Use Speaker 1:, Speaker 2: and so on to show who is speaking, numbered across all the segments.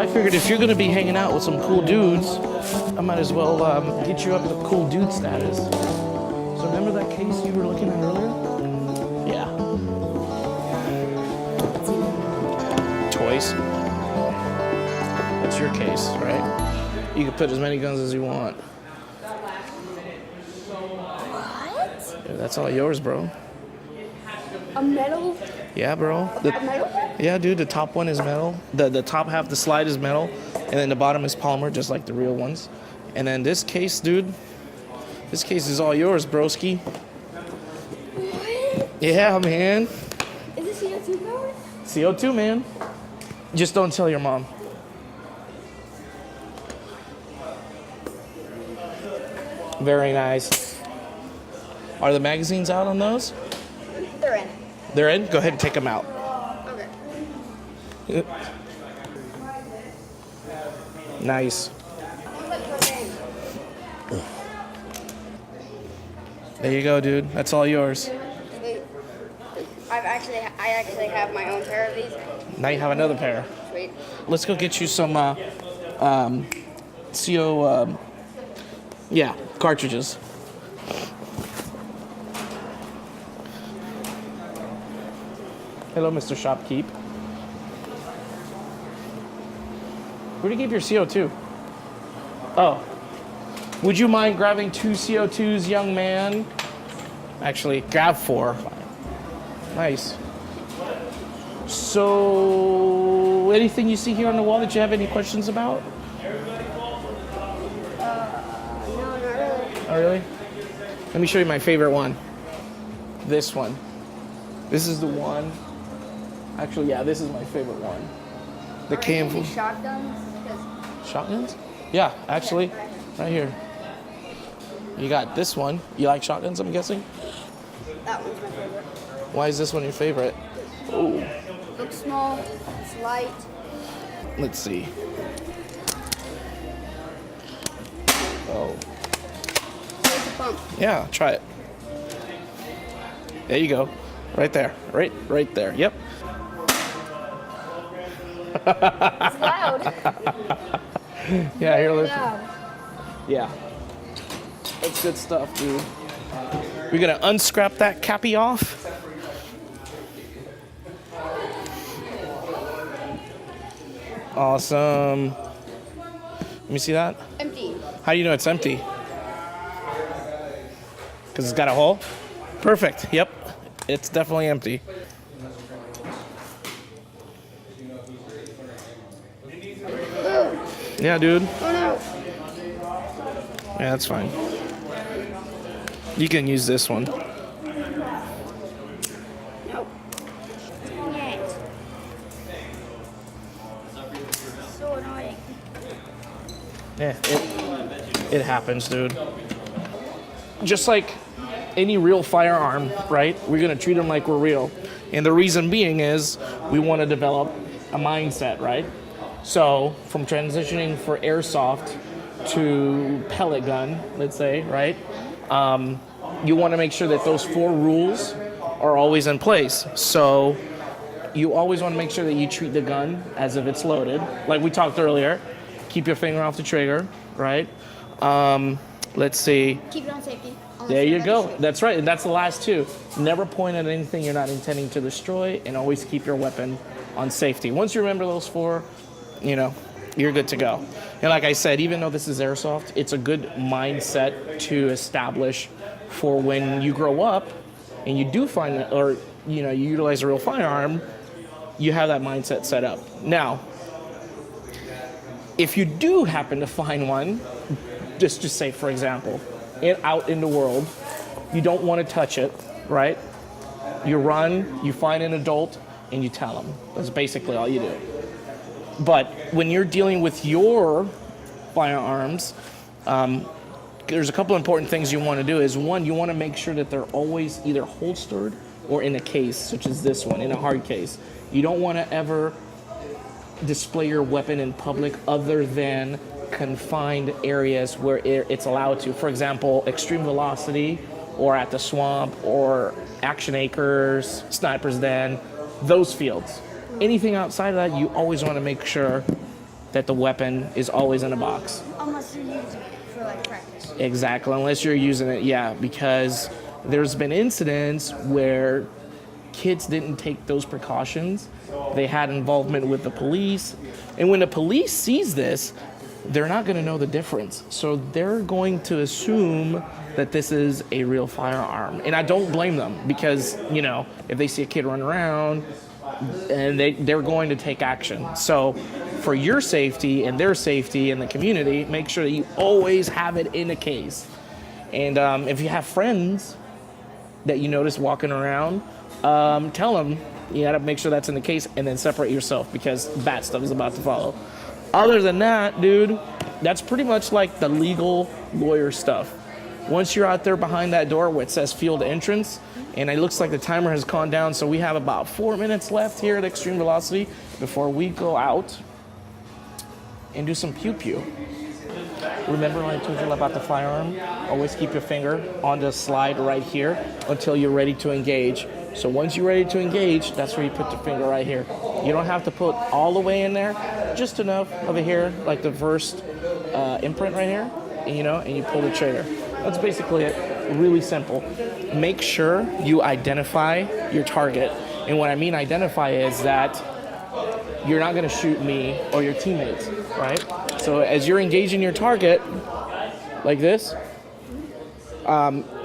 Speaker 1: I figured if you're gonna be hanging out with some cool dudes, I might as well get you up to cool dude status. So remember that case you were looking at earlier? Yeah. Toys. That's your case, right? You can put as many guns as you want.
Speaker 2: What?
Speaker 1: Yeah, that's all yours, bro.
Speaker 2: A metal?
Speaker 1: Yeah, bro.
Speaker 2: Metal?
Speaker 1: Yeah, dude, the top one is metal. The top half, the slide is metal. And then the bottom is polymer, just like the real ones. And then this case, dude, this case is all yours, broski.
Speaker 2: What?
Speaker 1: Yeah, man.
Speaker 2: Is this CO2 powered?
Speaker 1: CO2, man. Just don't tell your mom. Very nice. Are the magazines out on those?
Speaker 2: They're in.
Speaker 1: They're in? Go ahead and take them out.
Speaker 2: Okay.
Speaker 1: Nice. There you go, dude. That's all yours.
Speaker 2: I actually have my own pair of these.
Speaker 1: Now you have another pair.
Speaker 2: Sweet.
Speaker 1: Let's go get you some cartridges. Hello, Mr. Shopkeep. Where'd you keep your CO2? Oh. Would you mind grabbing 2 CO2s, young man? Actually, grab 4. Nice. So, anything you see here on the wall that you have any questions about?
Speaker 2: No, not really.
Speaker 1: Oh, really? Let me show you my favorite one. This one. This is the one. Actually, yeah, this is my favorite one. The came from
Speaker 2: Shotguns?
Speaker 1: shotguns? Yeah, actually, right here. You got this one. You like shotguns, I'm guessing?
Speaker 2: That one's my favorite.
Speaker 1: Why is this one your favorite? Oh,
Speaker 2: Looks small, it's light.
Speaker 1: let's see. Oh,
Speaker 2: It's a pump.
Speaker 1: yeah, try it. There you go. Right there. Right there. Yep.
Speaker 2: It's loud.
Speaker 1: Yeah, here,
Speaker 2: Very
Speaker 1: listen.
Speaker 2: loud.
Speaker 1: Yeah. That's good stuff, dude. We're gonna unscrap that cappy off. Awesome. Let me see that.
Speaker 2: Empty.
Speaker 1: How do you know it's empty? Because it's got a hole? Perfect. Yep. It's definitely empty. Yeah, dude.
Speaker 2: Oh no.
Speaker 1: Yeah, that's fine. You can use this one.
Speaker 2: No. Dang it. So annoying.
Speaker 1: Yeah, it happens, dude. Just like any real firearm, right? We're gonna treat them like we're real. And the reason being is we want to develop a mindset, right? So from transitioning for airsoft to pellet gun, let's say, right? You want to make sure that those 4 rules are always in place. So you always want to make sure that you treat the gun as if it's loaded. Like we talked earlier, keep your finger off the trigger, right? Let's see.
Speaker 2: Keep it on safety.
Speaker 1: There you go. That's right. And that's the last 2. Never point at anything you're not intending to destroy, and always keep your weapon on safety. Once you remember those 4, you're good to go. And like I said, even though this is airsoft, it's a good mindset to establish for when you grow up and you do find, or you utilize a real firearm, you have that mindset set up. Now, if you do happen to find one, just say, for example, out in the world, you don't want to touch it, right? You run, you find an adult, and you tell them. That's basically all you do. But when you're dealing with your firearms, there's a couple important things you want to do. Is one, you want to make sure that they're always either holstered or in a case, such as this one, in a hard case. You don't want to ever display your weapon in public other than confined areas where it's allowed to. For example, extreme velocity, or at the swamp, or action acres, sniper's den, those fields. Anything outside of that, you always want to make sure that the weapon is always in a box.
Speaker 2: Unless you're using it for like practice.
Speaker 1: Exactly, unless you're using it, yeah, because there's been incidents where kids didn't take those precautions. They had involvement with the police. And when the police sees this, they're not going to know the difference. So they're going to assume that this is a real firearm. And I don't blame them because, you know, if they see a kid run around, and they're going to take action. So for your safety and their safety and the community, make sure that you always have it in a case. And if you have friends that you notice walking around, tell them you gotta make sure that's in the case and then separate yourself because bad stuff is about to follow. Other than that, dude, that's pretty much like the legal lawyer stuff. Once you're out there behind that door where it says field entrance, and it looks like the timer has gone down, so we have about 4 minutes left here at Extreme Velocity before we go out and do some pew-pew. Remember when I told you about the firearm? Always keep your finger on the slide right here until you're ready to engage. So once you're ready to engage, that's where you put the finger right here. You don't have to put all the way in there, just enough over here, like the first imprint right here, and, you know, and you pull the trigger. That's basically it. Really simple. Make sure you identify your target. And what I mean identify is that you're not going to shoot me or your teammates, right? So as you're engaging your target, like this,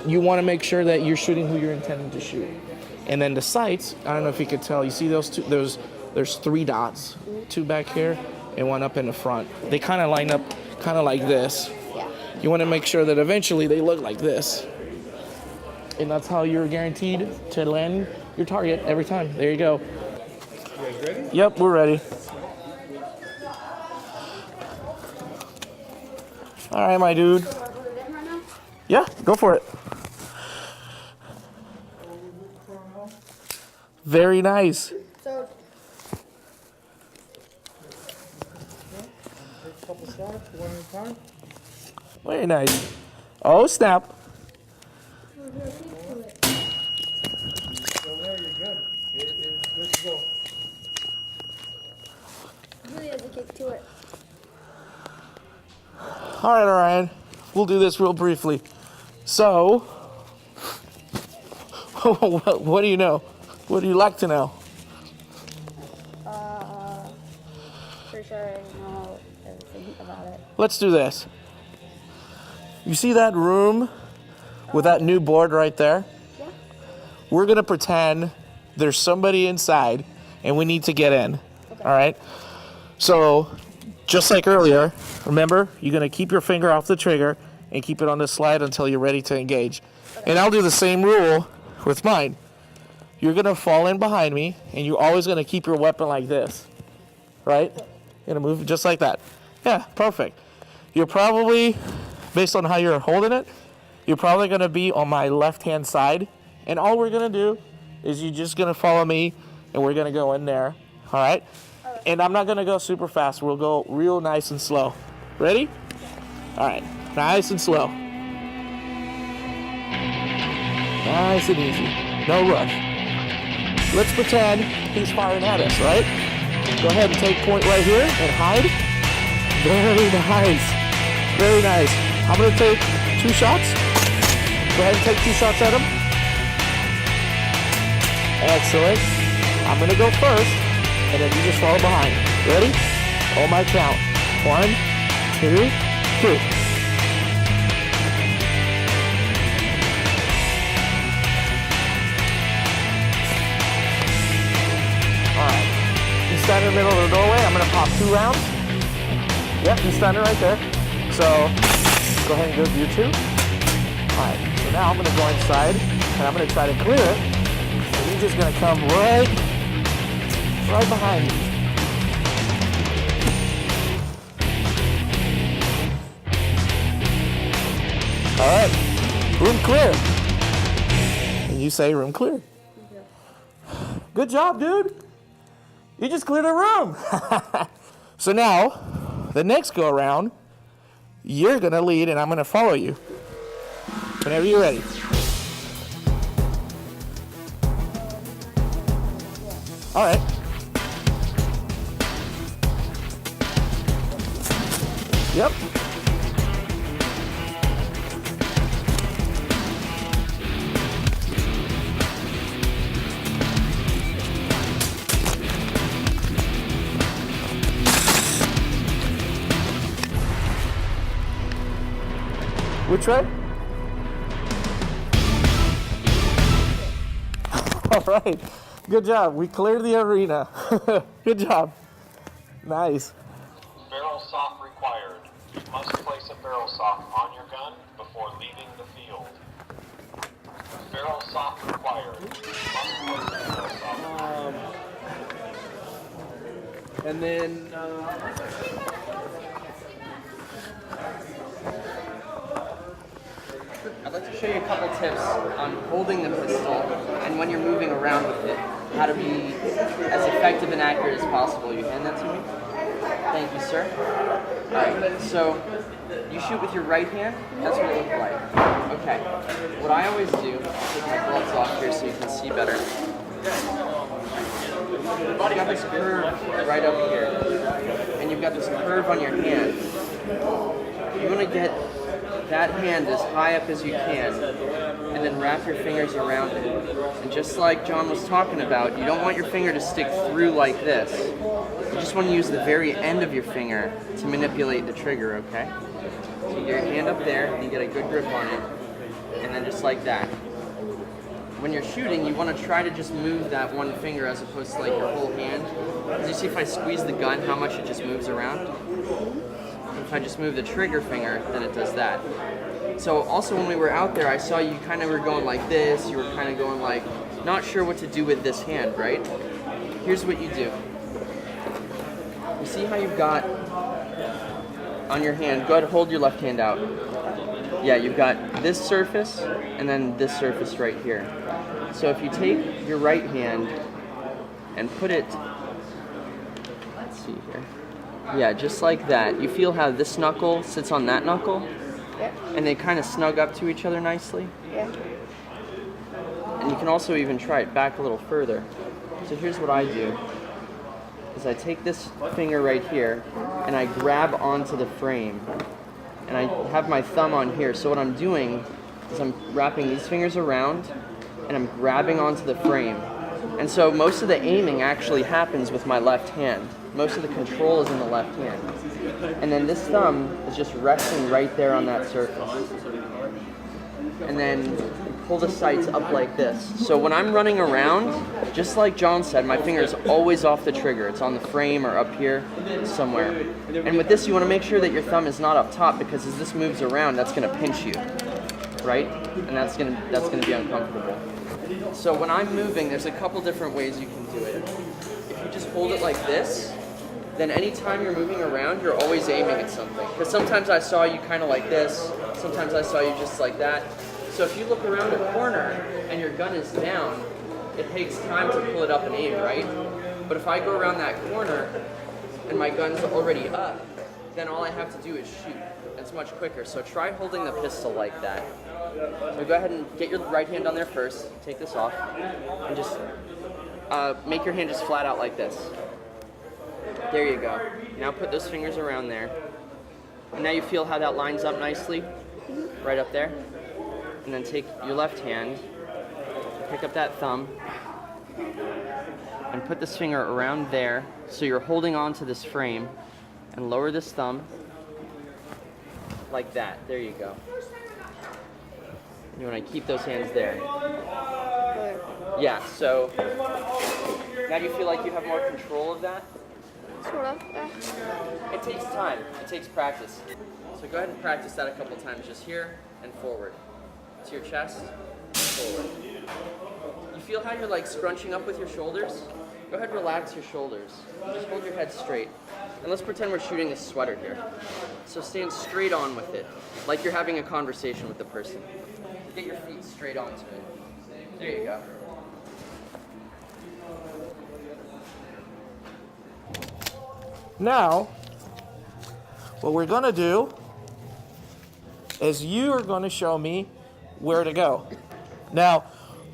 Speaker 1: you want to make sure that you're shooting who you're intending to shoot. And then the sights, I don't know if you could tell, you see those two, there's 3 dots, 2 back here and 1 up in the front. They kind of line up kind of like this.
Speaker 2: Yeah.
Speaker 1: You want to make sure that eventually they look like this. And that's how you're guaranteed to land your target every time. There you go.
Speaker 3: You guys ready?
Speaker 1: Yep, we're ready. All right, my dude. Yeah, go for it. Very nice.
Speaker 2: So
Speaker 3: Take a couple shots, one at a time.
Speaker 1: Very nice. Oh, snap.
Speaker 3: So there, you're good. It is good to go.
Speaker 2: really has a kick to it.
Speaker 1: All right, Orion. We'll do this real briefly. So, what do you know? What do you like to know?
Speaker 2: For sure I know everything about it.
Speaker 1: Let's do this. You see that room with that new board right there?
Speaker 2: Yeah.
Speaker 1: We're going to pretend there's somebody inside and we need to get in.
Speaker 2: Okay.
Speaker 1: All right? So, just like earlier, remember, you're going to keep your finger off the trigger and keep it on the slide until you're ready to engage.
Speaker 2: Okay.
Speaker 1: And I'll do the same rule with mine. You're going to fall in behind me and you're always going to keep your weapon like this. Right? You're going to move just like that. Yeah, perfect. You're probably, based on how you're holding it, you're probably going to be on my left-hand side. And all we're going to do is you're just going to follow me and we're going to go in there. All right? And I'm not going to go super fast. We'll go real nice and slow. Ready? All right. Nice and slow. Nice and easy. No rush. Let's pretend he's firing at us, right? Go ahead and take point right here and hide. Very nice. Very nice. I'm going to take 2 shots. Go ahead and take 2 shots at him. Excellent. I'm going to go first, and then you just follow behind. Ready? On my count. 1, 2, 3. Alright. You stand in the middle of the doorway. I'm going to pop 2 rounds. Yep, he's standing right there. So, go ahead and go do 2. Alright, so now I'm going to go inside, and I'm going to try to clear it. And he's just going to come right behind me. Alright, room clear. And you say room clear. Good job, dude. You just cleared a room. So now, the next go around, you're gonna lead and I'm gonna follow you. Whenever you're ready. All right. Yep. Which way? All right. Good job. We cleared the arena. Good job. Nice.
Speaker 4: Barrel sock required. You must place a barrel sock on your gun before leaving the field. Barrel sock required. You must place a barrel sock.
Speaker 5: And then, I'd like to show you a couple tips on holding the pistol and when you're moving around with it, how to be as effective and accurate as possible. You hand that to me? Thank you, sir. Alright, so you shoot with your right hand, that's what it looks like. Okay, what I always do, I'll take my gloves off here so you can see better. You've got this curve right up here, and you've got this curve on your hand. You want to get that hand as high up as you can, and then wrap your fingers around it. And just like John was talking about, you don't want your finger to stick through like this. You just want to use the very end of your finger to manipulate the trigger, okay? So you get your hand up there, and you get a good grip on it, and then just like that. When you're shooting, you want to try to just move that one finger as opposed to like your whole hand. Because you see if I squeeze the gun, how much it just moves around? If I just move the trigger finger, then it does that. So also when we were out there, I saw you kind of were going like this, you were kind of going like, not sure what to do with this hand, right? Here's what you do. You see how you've got on your hand, go ahead, hold your left hand out. Yeah, you've got this surface and then this surface right here. So if you take your right hand and put it, let's see here. Yeah, just like that. You feel how this knuckle sits on that knuckle?
Speaker 2: Yeah.
Speaker 5: And they kind of snug up to each other nicely?
Speaker 2: Yeah.
Speaker 5: And you can also even try it back a little further. So here's what I do. Is I take this finger right here and I grab onto the frame. And I have my thumb on here. So what I'm doing is I'm wrapping these fingers around and I'm grabbing onto the frame. And so most of the aiming actually happens with my left hand. Most of the control is in the left hand. And then this thumb is just resting right there on that surface. And then pull the sights up like this. So when I'm running around, just like John said, my finger is always off the trigger. It's on the frame or up here somewhere. And with this, you want to make sure that your thumb is not up top because as this moves around, that's going to pinch you, right? And that's going to be uncomfortable. So when I'm moving, there's a couple different ways you can do it. If you just hold it like this, then anytime you're moving around, you're always aiming at something. Because sometimes I saw you kind of like this, sometimes I saw you just like that. So if you look around a corner and your gun is down, it takes time to pull it up and aim, right? But if I go around that corner and my gun's already up, then all I have to do is shoot. It's much quicker. So try holding the pistol like that. So go ahead and get your right hand on there first. Take this off. And just make your hand just flat out like this. There you go. Now put those fingers around there. And now you feel how that lines up nicely? Right up there. And then take your left hand, pick up that thumb, and put this finger around there so you're holding on to this frame, and lower this thumb like that. There you go. You want to keep those hands there. Yeah, so now do you feel like you have more control of that?
Speaker 2: Sort of.
Speaker 5: It takes time. It takes practice. So go ahead and practice that a couple times, just here and forward. To your chest, forward. You feel how you're like scrunching up with your shoulders? Go ahead and relax your shoulders. Just hold your head straight. And let's pretend we're shooting this sweater here. So stand straight on with it, like you're having a conversation with the person. Get your feet straight onto it. There you go.
Speaker 1: Now, what we're gonna do is you are gonna show me where to go. Now,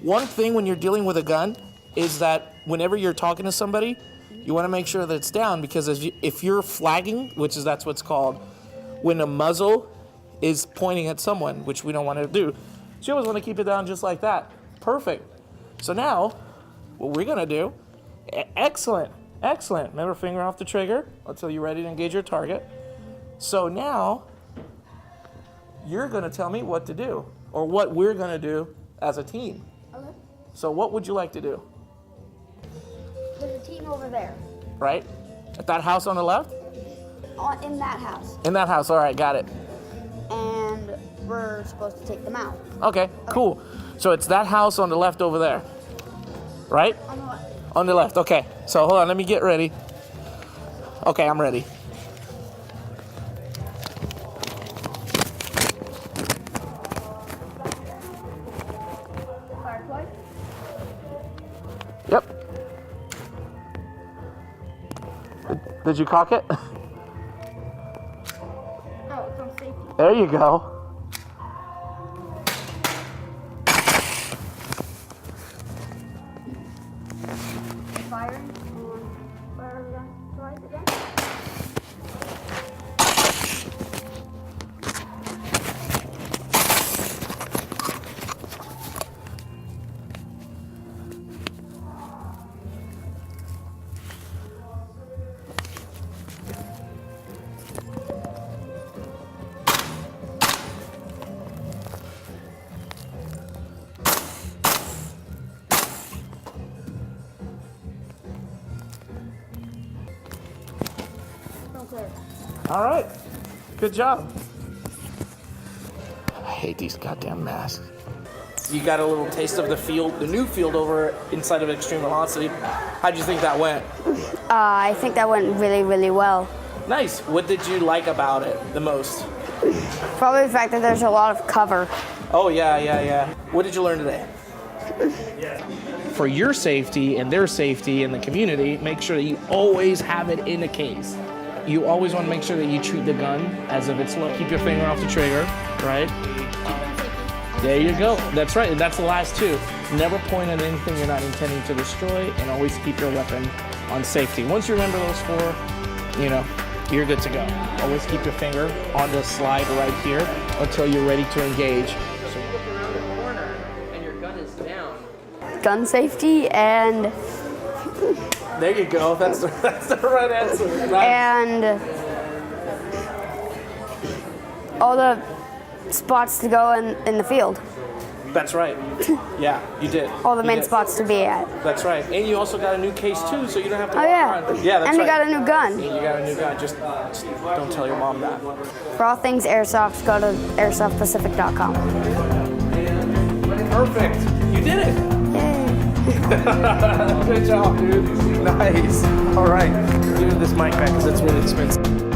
Speaker 1: one thing when you're dealing with a gun is that whenever you're talking to somebody, you want to make sure that it's down because if you're flagging, that's what's called, when the muzzle is pointing at someone, which we don't want to do. So you always want to keep it down just like that. Perfect. So now, what we're gonna do, excellent, excellent. Remember, finger off the trigger until you're ready to engage your target. So now, you're gonna tell me what to do, or what we're gonna do as a team.
Speaker 2: Okay.
Speaker 1: So what would you like to do?
Speaker 2: There's a team over there.
Speaker 1: Right? At that house on the left?
Speaker 2: In that house.
Speaker 1: In that house, all right, got it.
Speaker 2: And we're supposed to take them out.
Speaker 1: Okay, cool. So it's that house on the left over there, right?
Speaker 2: On the left.
Speaker 1: On the left, okay. So hold on, let me get ready. Okay, I'm ready.
Speaker 2: Firefly?
Speaker 1: Yep. Did you cock it?
Speaker 2: Oh, it's on safety.
Speaker 1: There you go.
Speaker 2: Firing on fire gun twice again. Okay.
Speaker 1: All right, good job. I hate these goddamn masks. You got a little taste of the field, the new field over inside of Extreme Velocity. How'd you think that went?
Speaker 2: I think that went really, really well.
Speaker 1: Nice. What did you like about it the most?
Speaker 2: Probably the fact that there's a lot of cover.
Speaker 1: Oh, yeah. What did you learn today? For your safety and their safety and the community, make sure that you always have it in a case. You always want to make sure that you treat the gun as if it's low. Keep your finger off the trigger, right? There you go. That's right. And that's the last two. Never point at anything you're not intending to destroy, and always keep your weapon on safety. Once you remember those four, you're good to go. Always keep your finger on the slide right here until you're ready to engage.
Speaker 5: So you look around the corner and your gun is down.
Speaker 2: Gun safety and
Speaker 1: There you go. That's the right answer. Right.
Speaker 2: and all the spots to go in the field.
Speaker 1: That's right. Yeah, you did.
Speaker 2: All the
Speaker 1: You
Speaker 2: main
Speaker 1: did.
Speaker 2: spots to be at.
Speaker 1: That's right. And you also got a new case too, so you don't have to
Speaker 2: Oh
Speaker 1: walk
Speaker 2: yeah.
Speaker 1: around. Yeah, that's
Speaker 2: and we
Speaker 1: right.
Speaker 2: got a new gun.
Speaker 1: And you got a new gun. Just don't tell your mom that.
Speaker 2: For all things Airsoft, go to airsoftpacific.com.
Speaker 1: Perfect. You did it.
Speaker 2: Yay.
Speaker 1: Good job, dude. Nice. All right. Give me this mic back because it's really expensive.